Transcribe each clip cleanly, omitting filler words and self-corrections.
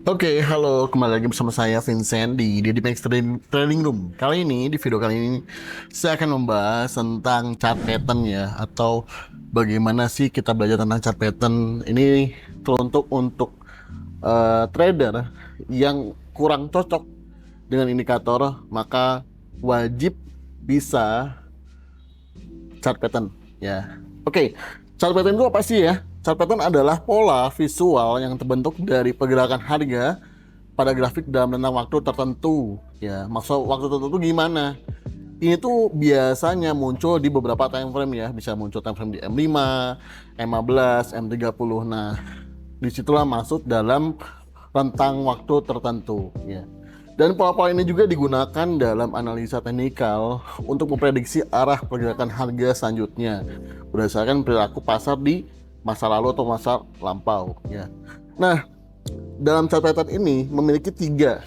Oke, halo, kembali lagi bersama saya Vincent di Max Trading Room. Kali ini, di video kali ini, saya akan membahas tentang chart pattern ya, atau bagaimana sih kita belajar tentang chart pattern. Ini teruntuk untuk trader yang kurang cocok dengan indikator, maka wajib bisa chart pattern ya. Oke, chart pattern itu apa sih ya? Chart pattern adalah pola visual yang terbentuk dari pergerakan harga pada grafik dalam rentang waktu tertentu ya. Maksud waktu tertentu gimana? Ini tuh biasanya muncul di beberapa time frame ya, bisa muncul time frame di M5, M15, M30. Nah, disitulah masuk dalam rentang waktu tertentu ya. Dan pola-pola ini juga digunakan dalam analisa teknikal untuk memprediksi arah pergerakan harga selanjutnya berdasarkan perilaku pasar di masa lalu atau masa lampau ya. Nah, dalam chart pattern ini memiliki tiga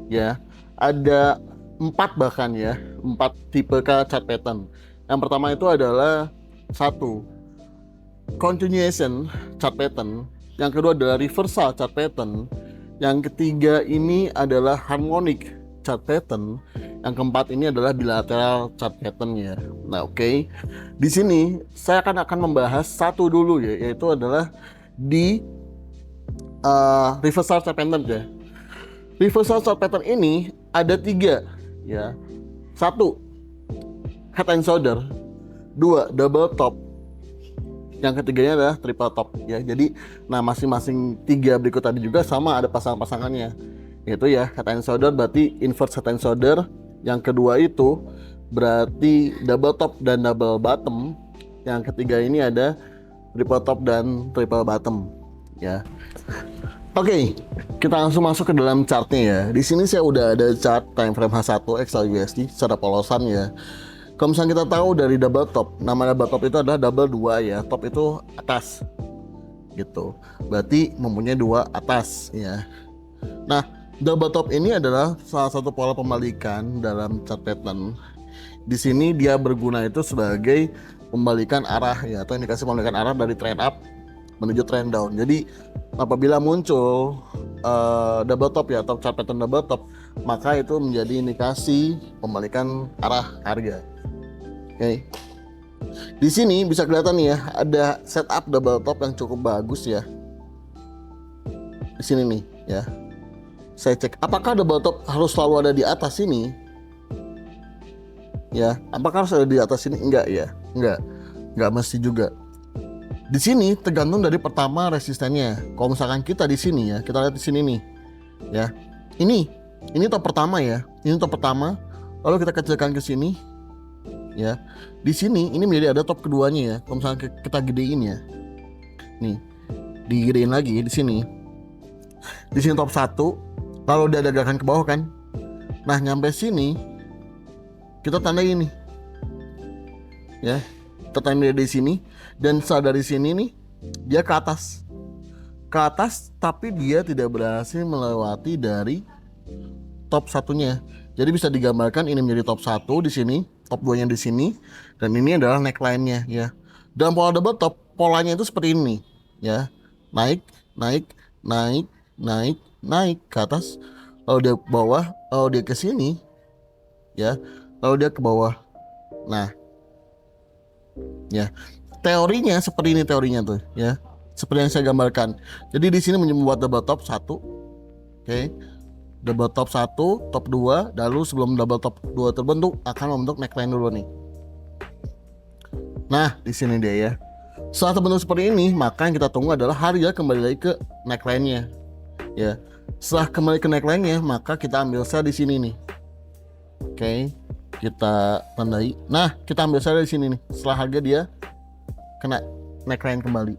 ya, ada empat bahkan ya, empat tipe chart pattern. Yang pertama itu adalah satu, continuation chart pattern. Yang kedua adalah reversal chart pattern. Yang ketiga ini adalah harmonic chart pattern. Yang keempat ini adalah bilateral chart pattern ya. Nah, oke. Di sini saya akan membahas satu dulu ya, yaitu adalah di reversal chart pattern ya. Reversal chart pattern ini ada tiga ya. Satu, head and shoulder. Dua, double top. Yang ketiganya adalah triple top ya. Jadi nah masing-masing tiga berikut tadi juga sama ada pasangan-pasangannya. Yaitu ya head and shoulder berarti inverse head and shoulder. Yang kedua itu berarti double top dan double bottom. Yang ketiga ini ada triple top dan triple bottom ya. Oke, kita langsung masuk ke dalam chartnya ya. Di sini saya udah ada chart time frame H1 XAUUSD secara polosan ya. Kalau misalnya kita tahu dari double top, nama double top itu adalah double dua ya, top itu atas gitu, berarti mempunyai dua atas ya. Nah, double top ini adalah salah satu pola pembalikan dalam chart pattern. Di sini dia berguna itu sebagai pembalikan arah ya, atau indikasi pembalikan arah dari trend up menuju trend down. Jadi apabila muncul double top ya, atau chart pattern double top, maka itu menjadi indikasi pembalikan arah harga. Oke. Di sini bisa kelihatan nih ya, ada setup double top yang cukup bagus ya. Di sini nih ya. Saya cek apakah double top harus selalu ada di atas sini? Ya, apakah harus ada di atas sini? Enggak ya. Enggak mesti juga. Di sini tergantung dari pertama resistennya. Kalau misalkan kita di sini ya, kita lihat di sini nih. Ya. Ini top pertama ya. Ini top pertama. Lalu kita kecilkan ke sini. Ya, di sini ini menjadi ada top keduanya ya. Kalau misalnya kita gedein ya, nih, digedein lagi di sini. Di sini top 1, lalu dia ada gerakan ke bawah kan. Nah, nyampe sini kita tandain nih. Ya, kita tandai di sini dan dari sini nih dia ke atas. Ke atas tapi dia tidak berhasil melewati dari top satunya. Jadi bisa digambarkan ini menjadi top 1 di sini, top 2-nya di sini, dan ini adalah neckline-nya ya. Dalam pola double top, polanya itu seperti ini ya. Naik, naik, naik, naik, naik ke atas, lalu dia ke bawah, lalu dia ke sini ya, lalu dia ke bawah. Nah, ya. Teorinya seperti ini teorinya tuh ya. Seperti yang saya gambarkan. Jadi di sini membuat double top 1. Oke. Double top 1, top 2, lalu sebelum double top 2 terbentuk akan membentuk neckline dulu nih. Nah, di sini dia ya. Setelah terbentuk seperti ini, maka yang kita tunggu adalah harga kembali lagi ke neckline-nya. Ya. Setelah kembali ke neckline-nya, maka kita ambil sell di sini nih. Oke, kita tandai. Nah, kita ambil sell di sini nih. Setelah harga dia kena neckline kembali.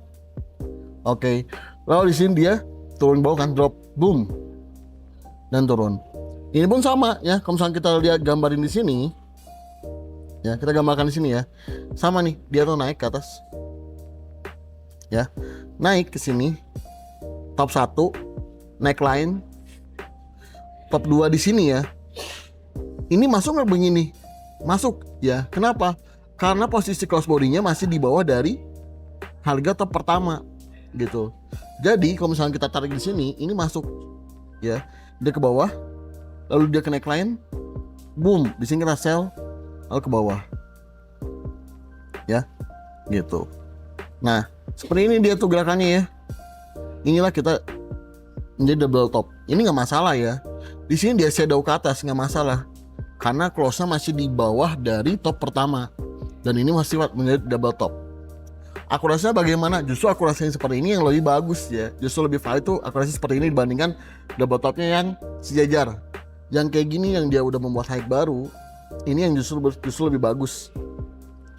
Oke. Lalu di sini dia turun bawah kan, drop, boom. Dan turun. Ini pun sama ya. Kalau misalnya kita lihat gambarin di sini, ya kita gambarkan di sini ya, sama nih, dia tuh naik ke atas, ya, naik ke sini, top 1, neckline, top 2 di sini ya. Ini masuk nggak begini? Masuk ya. Kenapa? Karena posisi close body-nya masih di bawah dari harga top pertama gitu. Jadi kalau misalnya kita tarik di sini, ini masuk ya. Dia ke bawah, lalu dia ke neckline, boom, di sini kita sell, lalu ke bawah, ya, gitu. Nah, seperti ini dia tuh gerakannya ya. Inilah kita menjadi double top. Ini nggak masalah ya. Di sini dia shadow ke atas nggak masalah, karena close-nya masih di bawah dari top pertama, dan ini masih menjadi double top. Akurasinya bagaimana? Justru akurasinya seperti ini yang lebih bagus ya. Justru lebih valid tuh akurasi seperti ini dibandingkan double topnya yang sejajar. Yang kayak gini yang dia udah membuat high baru, ini yang justru lebih bagus.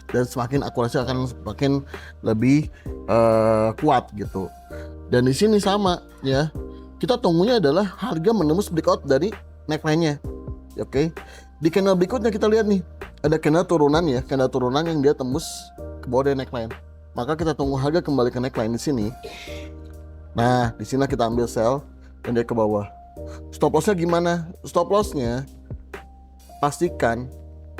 Dan semakin akurasi akan semakin lebih kuat gitu. Dan di sini sama ya. Kita tunggunya adalah harga menembus breakout dari neckline-nya. Oke. Di candle berikutnya kita lihat nih, ada candle turunan ya, candle turunan yang dia tembus ke bawah dari neckline. Maka kita tunggu harga kembali ke neckline di sini. Nah, di sini kita ambil sell dan dia ke bawah. Stop lossnya gimana? Stop lossnya pastikan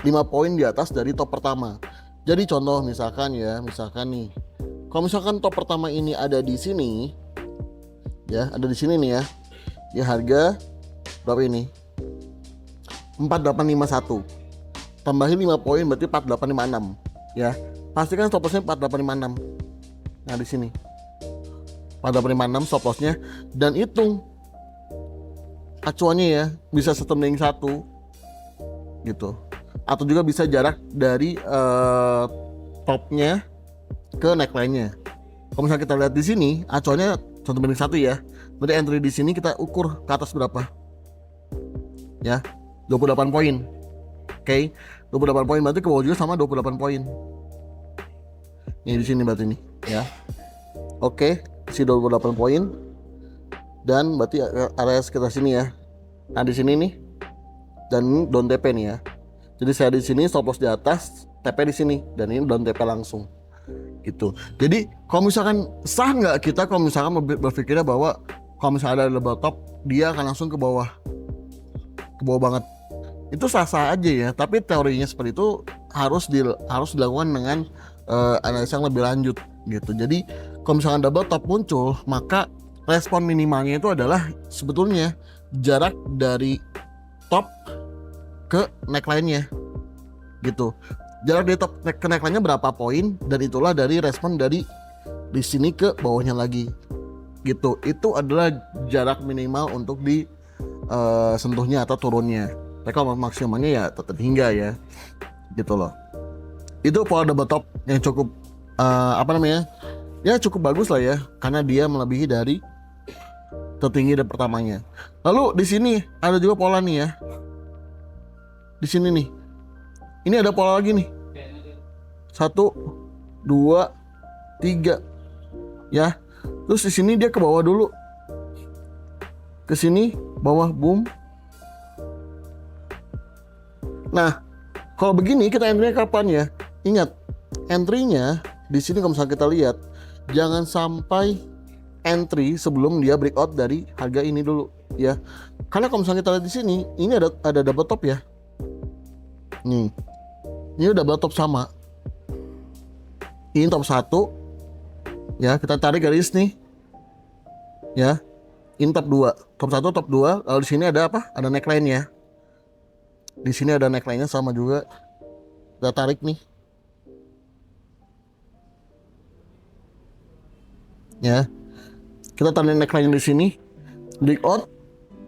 5 poin di atas dari top pertama. Jadi contoh misalkan nih, kalau misalkan top pertama ini ada di sini, ya, ada di sini nih ya, ya harga berapa ini? 4851. Tambahin 5 poin berarti 4856, ya. Pastikan stop lossnya 4856. Nah di sini 4856 stop lossnya, dan hitung acuannya ya, bisa 1:1 gitu, atau juga bisa jarak dari topnya ke neckline-nya. Kalau misalnya kita lihat di sini acuannya 1:1 ya, berarti entry di sini kita ukur ke atas berapa ya, 28 poin. Oke, 28 poin berarti ke bawah juga sama 28 poin. Ini di sini berarti nih ya. Oke, isi 28 poin. Dan berarti area sekitar sini ya. Nah, di sini nih. Dan down TP nih ya. Jadi saya di sini, stop loss di atas, TP di sini, dan ini down TP langsung. Gitu. Jadi, kalau misalkan sah nggak kita kalau misalkan berpikirnya bahwa kalau misalkan ada double top, dia akan langsung ke bawah. Ke bawah banget. Itu sah-sah aja ya, tapi teorinya seperti itu harus dilakukan dengan analisa yang lebih lanjut gitu. Jadi kalau misalkan double top muncul, maka respon minimalnya itu adalah sebetulnya jarak dari top ke neckline-nya gitu. Jarak dari top ke neckline-nya berapa poin, dan itulah dari respon dari di sini ke bawahnya lagi gitu. Itu adalah jarak minimal untuk di sentuhnya atau turunnya. Tapi kalau maksimalnya ya tetap hingga ya gitu loh. Itu pola double top yang cukup ya cukup bagus lah ya, karena dia melebihi dari tertinggi dan pertamanya. Lalu di sini ada juga pola nih ya. Di sini nih. Ini ada pola lagi nih. 1 2 3 ya. Terus di sini dia ke bawah dulu. Ke sini bawah, boom. Nah, kalau begini kita entry-nya kapan ya? Ingat, entry-nya di sini kalau misalnya kita lihat, jangan sampai entry sebelum dia breakout dari harga ini dulu ya. Karena kalau misalnya kita lihat di sini, ini ada double top ya. Nih. Ini udah double top sama. Ini top 1. Ya, kita tarik garis nih. Ya. Ini top 2. Top 1, top 2. Lalu di sini ada apa? Ada neckline ya. Di sini ada neckline-nya sama juga. Kita tarik nih. Ya. Kita tarik neckline di sini. Breakout.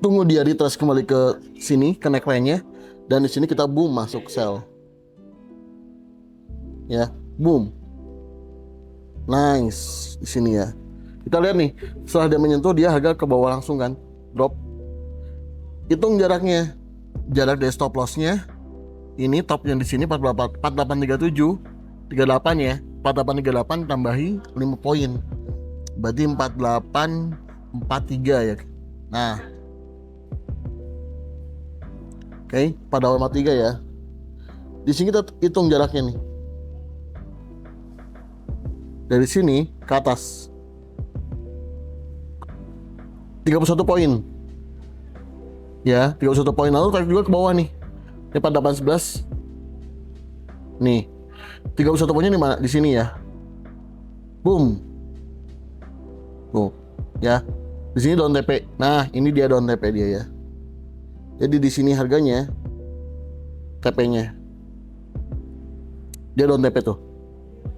Tunggu dia retest kembali ke sini, ke neckline-nya, dan di sini kita boom masuk sell. Ya, boom. Nice di sini ya. Kita lihat nih, setelah dia menyentuh, dia harga ke bawah langsung kan, drop. Hitung jaraknya. Jarak dari stop loss-nya. Ini top yang di sini 4837, 38 ya. 4838 tambahi 5 poin. Berarti 4843 ya. Nah. Oke, 4843 ya. Di sini kita hitung jaraknya nih. Dari sini ke atas 31 poin. Ya, 31 poin, lalu tarik juga ke bawah nih. Ini 4811. Nih. 31 poinnya di mana? Di sini ya. Boom. Tuh, ya. Di sini daun TP. Nah, ini dia daun TP dia ya. Jadi di sini harganya TP-nya. Dia daun TP tuh.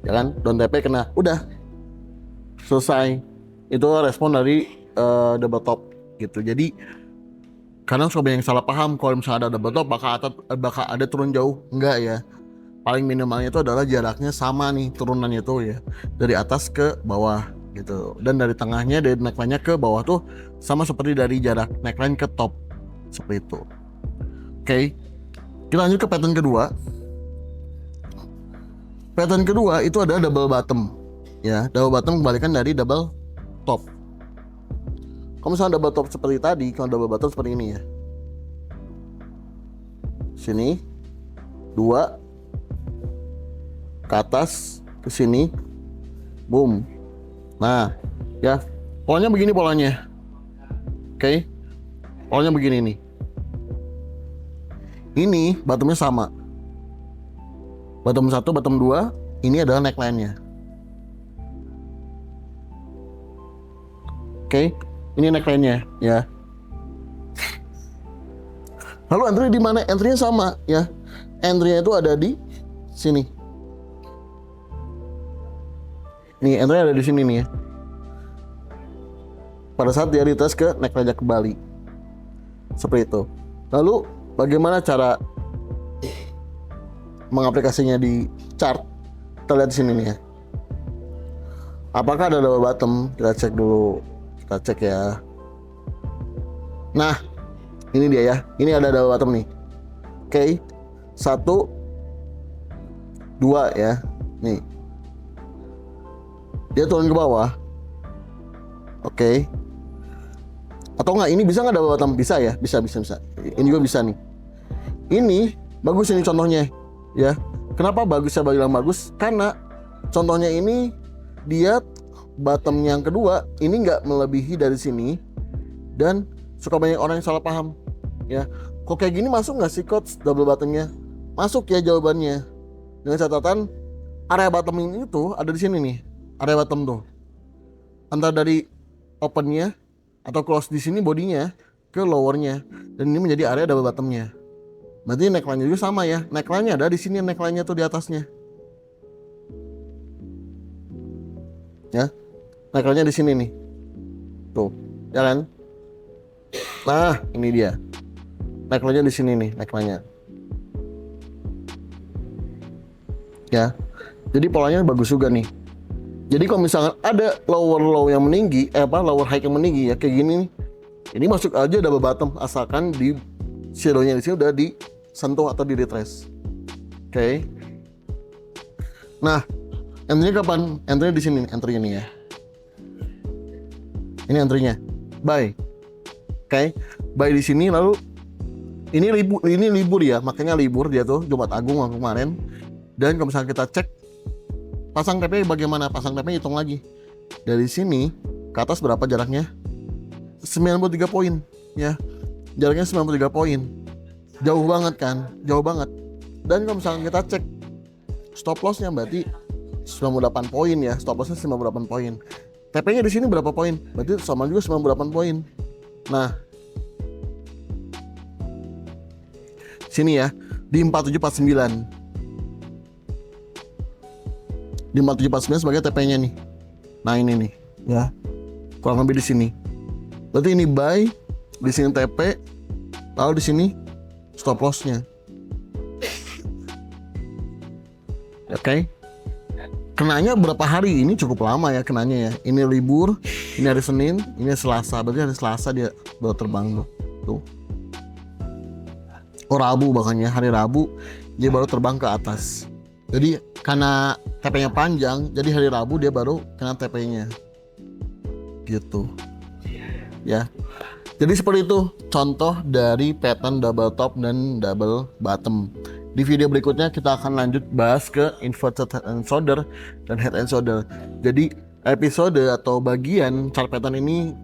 Ya kan? Daun TP kena. Udah. Selesai. Itu respon dari double top gitu. Jadi kadang suka banyak yang salah paham kalau misalnya ada double top bakal ada turun jauh. Enggak ya. Paling minimalnya itu adalah jaraknya sama nih turunannya tuh ya. Dari atas ke bawah gitu. Dan dari tengahnya dari neckline-nya ke bawah tuh sama seperti dari jarak neckline ke top. Seperti itu. Oke. Kita lanjut ke pattern kedua. Pattern kedua itu adalah double bottom. Ya, double bottom kebalikan dari double top. Kalau misalnya double top seperti tadi, kalau double bottom seperti ini ya. Sini 2 ke atas ke sini. Boom. Nah, ya. Polanya begini polanya. Oke. Polanya begini nih. Ini bottomnya sama. Bottom 1, bottom 2, ini adalah neckline-nya. Oke, ini neckline-nya ya. Lalu entry di mana? Entry-nya sama ya. Entry-nya itu ada di sini. Nih, entry ada di sini nih ya. Pada saat dia retest ke neckline-nya kembali. Seperti itu. Lalu bagaimana cara mengaplikasinya di chart? Kita lihat di sini nih ya. Apakah ada double bottom? Kita cek dulu. Kita cek ya. Nah, ini dia ya. Ini ada double bottom nih. Oke. 1 2 ya. Nih. Dia turun ke bawah. Oke. Atau enggak, ini bisa nggak double bottom? Bisa ya? Bisa. Ini juga bisa nih. Ini bagus ini contohnya. Ya, kenapa bagus? Saya bilang bagus karena contohnya ini dia bottom yang kedua ini nggak melebihi dari sini dan suka banyak orang yang salah paham ya. Kok kayak gini masuk nggak sih coach double bottomnya? Masuk ya jawabannya, dengan catatan area bottom ini tuh ada di sini nih, area bottom tuh antara dari opennya atau close di sini bodinya ke lowernya, dan ini menjadi area double bottomnya. Berarti neckline juga sama ya. Neckline-nya ada di sini, neckline-nya tuh di atasnya. Ya. Neckline-nya di sini nih. Tuh, ya kan? Nah, ini dia. Neckline-nya di sini nih, neckline-nya. Ya. Jadi polanya bagus juga nih. Jadi kalau misalkan ada lower low yang meninggi, lower high yang meninggi ya kayak gini nih. Ini masuk aja double bottom asalkan di shadow-nya di sini udah disentuh atau di retrace. Oke. Nah, entry-nya kapan? Entry-nya di sini, entry ini ya. Ini entry-nya. Buy. Oke. Buy di sini lalu ini libur ya, makanya libur dia tuh Jumat Agung kemarin. Dan kalau misalnya kita cek pasang TP bagaimana? Pasang TP hitung lagi. Dari sini ke atas berapa jaraknya? 93 poin ya. Jaraknya 93 poin. Jauh banget kan? Jauh banget. Dan kalau misalnya kita cek stop loss-nya berarti 98 poin ya. Stop loss-nya 98 poin. TP-nya di sini berapa poin? Berarti sama juga 98 poin. Nah, sini ya, di 4749. Di 4749 sebagai TP-nya nih. Nah, ini nih, ya. Kurang lebih di sini. Berarti ini buy, di sini TP, lalu di sini stop loss-nya. Oke. Kenanya berapa hari? Ini cukup lama ya kenanya ya. Ini libur, ini hari Senin, ini Selasa. Berarti hari Selasa dia baru terbang tuh. Oh, Rabu bahkan ya, hari Rabu dia baru terbang ke atas. Jadi karena TP-nya panjang, jadi hari Rabu dia baru kena TP-nya. Gitu. Ya. Jadi seperti itu contoh dari pattern double top dan double bottom. Di video berikutnya kita akan lanjut bahas ke inverted head and shoulder dan head and shoulder. Jadi episode atau bagian chart pattern ini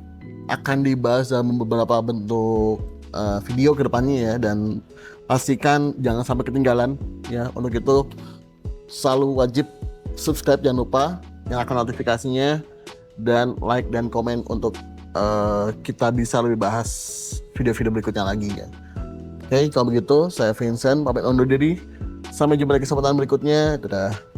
akan dibahas dalam beberapa bentuk video ke depannya ya, dan pastikan jangan sampai ketinggalan ya. Untuk itu selalu wajib subscribe, jangan lupa, nyalakan notifikasinya, dan like dan komen untuk kita bisa lebih bahas video-video berikutnya lagi ya. Oke, kalau begitu saya Vincent pamit undur diri. Sampai jumpa di kesempatan berikutnya. Dadah.